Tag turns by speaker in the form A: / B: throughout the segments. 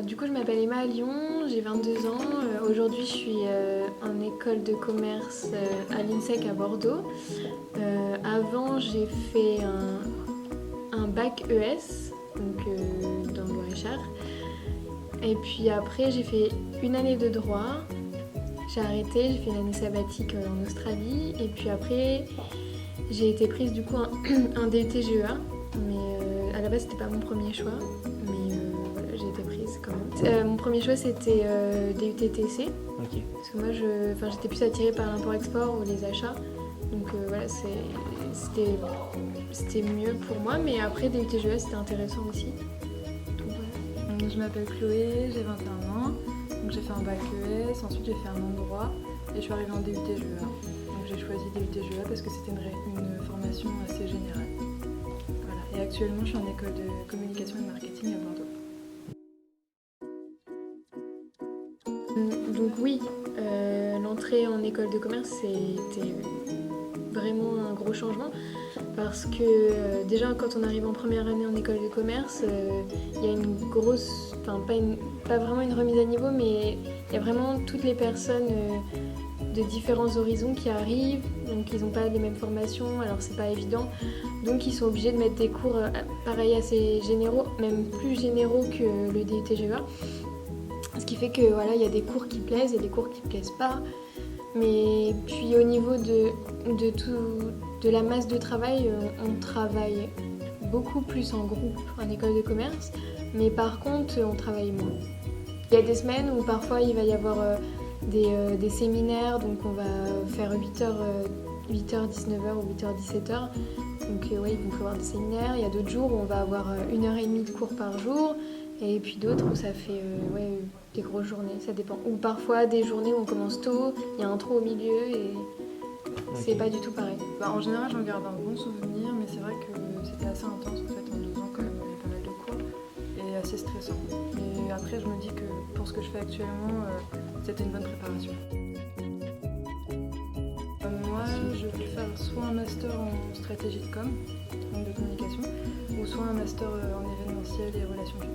A: Du coup, je m'appelle Emma à Lyon, j'ai 22 ans. Aujourd'hui, je suis en école de commerce à l'INSEC à Bordeaux. Avant, j'ai fait un bac ES, donc dans le Loir-et-Cher. Et puis après, j'ai fait une année de droit. J'ai arrêté, j'ai fait une année sabbatique en Australie. Et puis après, j'ai été prise du coup un DUT GEA. Mais à la base, c'était pas mon premier choix. Mais voilà, j'ai été prise quand même. Mon premier choix, c'était DUT TC.
B: Ok.
A: Parce que moi, j'étais plus attirée par l'import-export ou les achats. Donc voilà, c'était mieux pour moi. Mais après, DUT GEA, c'était intéressant aussi. Donc, voilà.
C: Je m'appelle Chloé, j'ai 21 ans. Donc j'ai fait un bac ES, ensuite j'ai fait un an de droit et je suis arrivée en DUT GEA. Donc j'ai choisi DUT GEA parce que c'était une formation assez générale. Voilà. Et actuellement, je suis en école de communication et marketing à Bordeaux.
A: Donc oui, l'entrée en école de commerce, c'était vraiment un gros changement parce que déjà quand on arrive en première année en école de commerce, il y a une grosse, pas vraiment une remise à niveau, mais il y a vraiment toutes les personnes de différents horizons qui arrivent, donc ils n'ont pas les mêmes formations, alors c'est pas évident, donc ils sont obligés de mettre des cours pareil assez généraux, même plus généraux que le DUT GEA. Ce qui fait que voilà, il y a des cours qui plaisent et des cours qui plaisent pas. Mais puis au niveau de la masse de travail, on travaille beaucoup plus en groupe en école de commerce, mais par contre on travaille moins. Il y a des semaines où parfois il va y avoir des séminaires, donc on va faire 8h, 19h ou 8h, 17h. Donc ouais, ils vont prévoir des séminaires. Il y a d'autres jours où on va avoir 1h30 de cours par jour. Et puis d'autres où ça fait des grosses journées, ça dépend. Ou parfois des journées où on commence tôt, il y a un trou au milieu et c'est pas du tout pareil.
C: En général, j'en garde un bon souvenir, mais c'est vrai que c'était assez intense en fait. En 2 ans, quand même, on a eu pas mal de cours et assez stressant. Et après, je me dis que pour ce que je fais actuellement, c'était une bonne préparation. Moi, je vais faire soit un master en stratégie de com, donc de communication, ou soit un master en événementiel et relations publiques.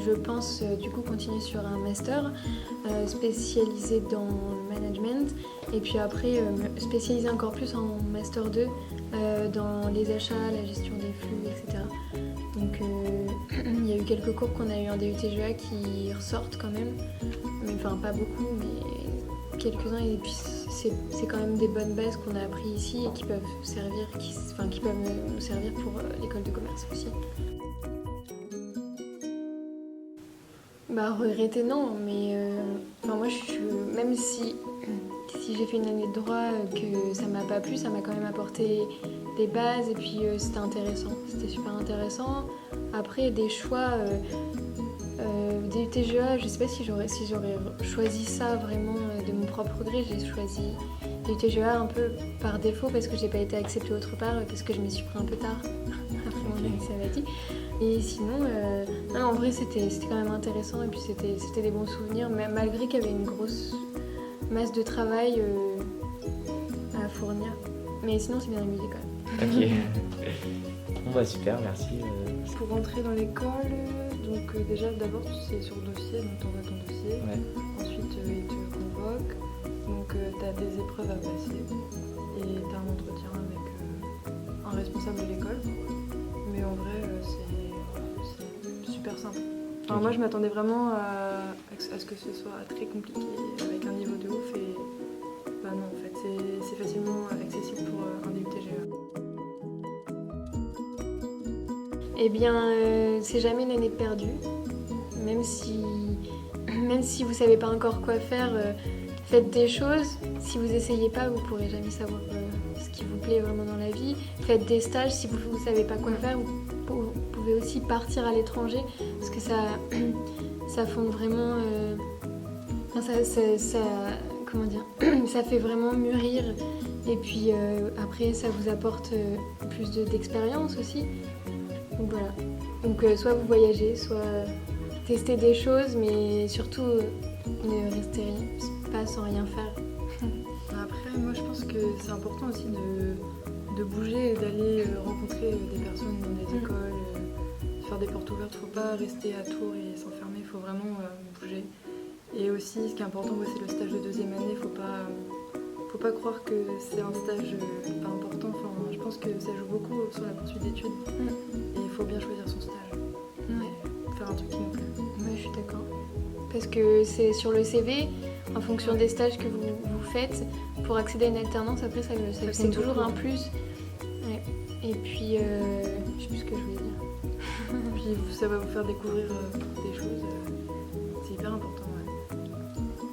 A: Je pense du coup continuer sur un master spécialisé dans le management et puis après me spécialiser encore plus en master 2 dans les achats, la gestion des flux, etc. Donc il y a eu quelques cours qu'on a eu en DUT GEA qui ressortent quand même, mais enfin pas beaucoup, mais quelques-uns, et puis c'est quand même des bonnes bases qu'on a appris ici et qui peuvent nous servir pour l'école de commerce aussi. Regretter non, mais moi même si j'ai fait une année de droit que ça m'a pas plu, ça m'a quand même apporté des bases et puis c'était intéressant, c'était super intéressant. Après des choix DUT GEA, je sais pas si j'aurais choisi ça vraiment de mon propre gré. J'ai choisi DUT GEA un peu par défaut parce que j'ai pas été acceptée autre part, parce que je m'y suis pris un peu tard après mon année sabbatique. Et sinon, en vrai c'était quand même intéressant et puis c'était des bons souvenirs, malgré qu'il y avait une grosse masse de travail à fournir. Mais sinon c'est bien amusé quand même.
B: Ok. Bon bah super, merci.
C: Pour rentrer dans l'école, donc déjà d'abord c'est sur le dossier, donc tu envoies ton dossier.
B: Ouais.
C: Ensuite ils te convoquent, donc tu as des épreuves à passer et tu as un entretien avec un responsable de l'école. Mais en vrai c'est super simple. Enfin, moi je m'attendais vraiment à ce que ce soit très compliqué avec un niveau de ouf et bah non en fait c'est facilement accessible pour un DUT GEA.
A: Eh bien, c'est jamais une année perdue. Même si vous savez pas encore quoi faire, faites des choses. Si vous essayez pas, vous pourrez jamais savoir ce qui vous plaît vraiment dans la vie. Faites des stages. Si vous savez pas quoi faire, vous pouvez aussi partir à l'étranger parce que ça fonde vraiment. Comment dire, ça fait vraiment mûrir. Et puis après, ça vous apporte plus d'expérience aussi. Donc voilà. Donc soit vous voyagez, soit testez des choses, mais surtout ne restez pas sans rien faire.
C: Après, moi je pense que c'est important aussi de bouger et d'aller rencontrer des personnes dans des écoles, faire des portes ouvertes, faut pas rester à Tours et s'enfermer, il faut vraiment bouger. Et aussi, ce qui est important, c'est le stage de deuxième année, faut pas croire que c'est un stage pas important. Enfin, je pense que ça joue beaucoup sur la poursuite d'études. Et il faut bien choisir son stage.
A: Ouais.
C: Faire un truc qui nous plaît.
A: Ouais, je suis d'accord. Parce que c'est sur le CV, en fonction des stages que vous faites, pour accéder à une alternance, après, c'est
C: compte
A: toujours
C: beaucoup.
A: un plus. Ouais. Et puis, je sais plus ce que je voulais dire.
C: Puis ça va vous faire découvrir des choses. C'est hyper important. Ouais.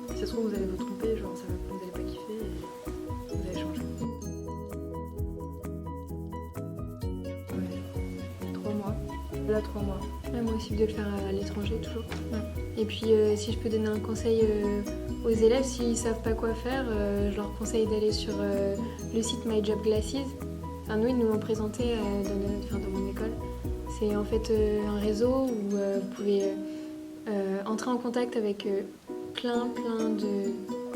C: Si ça se trouve, vous allez vous tromper, genre vous allez pas kiffer et vous allez changer. Ouais. 3 mois. Là, 3 mois.
A: Ouais, moi aussi, de le faire à l'étranger, toujours. Ouais. Et puis, si je peux donner un conseil aux élèves, s'ils savent pas quoi faire, je leur conseille d'aller sur le site My Job Glasses. Enfin, nous, ils nous l'ont présenté dans mon école. C'est en fait un réseau où vous pouvez entrer en contact avec plein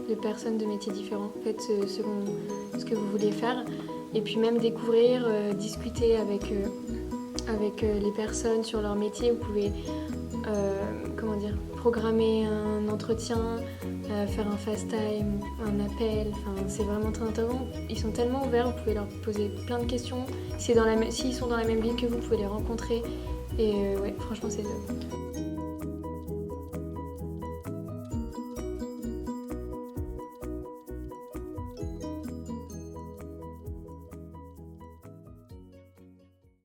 A: de personnes de métiers différents, en fait, selon ce que vous voulez faire. Et puis même découvrir, discuter avec les personnes sur leur métier. Vous pouvez programmer un entretien, faire un fast time, un appel. Enfin, c'est vraiment très intéressant. Ils sont tellement ouverts, vous pouvez leur poser plein de questions. S'ils sont dans la même ville que vous pouvez les rencontrer. Et ouais, franchement, c'est top.